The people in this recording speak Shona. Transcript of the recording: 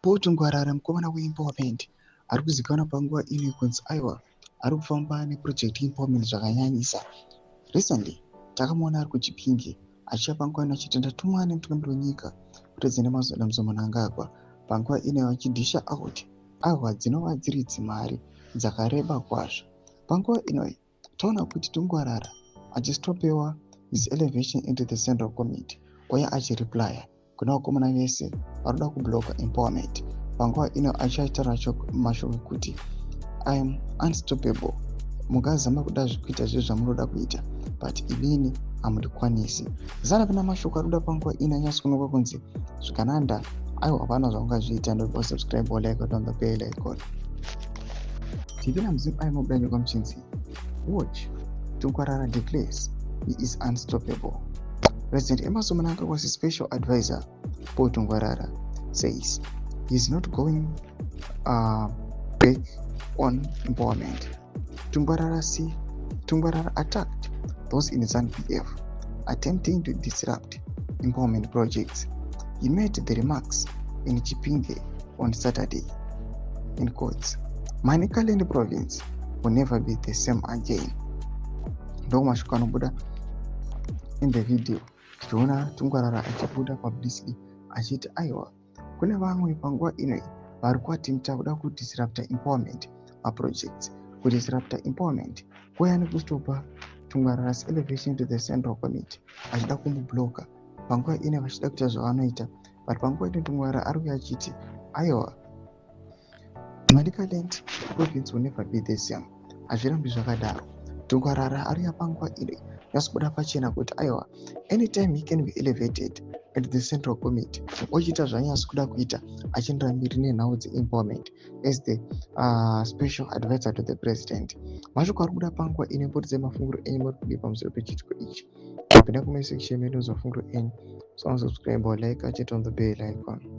Potongwarara mukomana weempowerment ari kuzivikanwa panguva ino kunzi aiwa ari kufamba neprojekti empowerment zvakanyanyisa. Recently takamuona ari kuchipinge achiya panguva ino achiti ndatumwa nemutungamiri wenyika President Emmerson Mnangagwa panguva ino achidhisha out aiwa dzinova dziri dzimari dzakareba kwazvo. Panguva ino taona kuti Tungwarara achistopewa his elevation into the Central Committee uye achireplya kuna vakomana vese varoda kubloka empowerment. Panguva ino achitaura mashoko ekuti I am unstoppable, mungazama kuda zvikuita zviro zvamunoda kuita but inini hamundikwanisi. Zana pana mashoko aroda panguva ino anyatsokuonekwa kunzi zvikananda aiwa hapana zvaungazviita. Ndokupa subscribe or like on the bell icon. Tivina muzimu ai mabuda nyika muchinzi watch Tungwarara declares he is unstoppable. President Emmerson Mnangagwa's special advisor Paul Tungwarara says he is not going back on empowerment. Tungwarara attacked those in ZANU-PF attempting to disrupt empowerment projects. He made the remarks in Chipinge on Saturday. In quotes, Manicaland province will never be the same again. Ndo mashoko anobuda in the video. Tichiona Tungwarara achibuda publicly achiti aiwa kune vamwe panguva ino vari kuatimta kuda kudisrupta empowerment maprojects. Kudisrupta empowerment kuya nekustopa Tungwarara's elevation to the Central Committee achida kumubloka panguva ino vachida kuita zvavanoita. But panguva ino Tungwarara ari kuya achiti aiwa Manicaland province will never be the same. Hazvirambi zvakadaro. Tungwarara ari panguva ino yasikubuda pachena kuti aiwa anytime he can be elevated at the Central Committee ochiita zvanyatsokuda kuita achiendera mberi nenhau dzeempowerment as the special advisor to the president. Mashoko ari kubuda panguva ino potidze mafunguro enyu muri kudii pamusoro pechitiko ichi. Pinda comment section medu muzofunguro enyu. So subscribe or like achiti on the bell icon.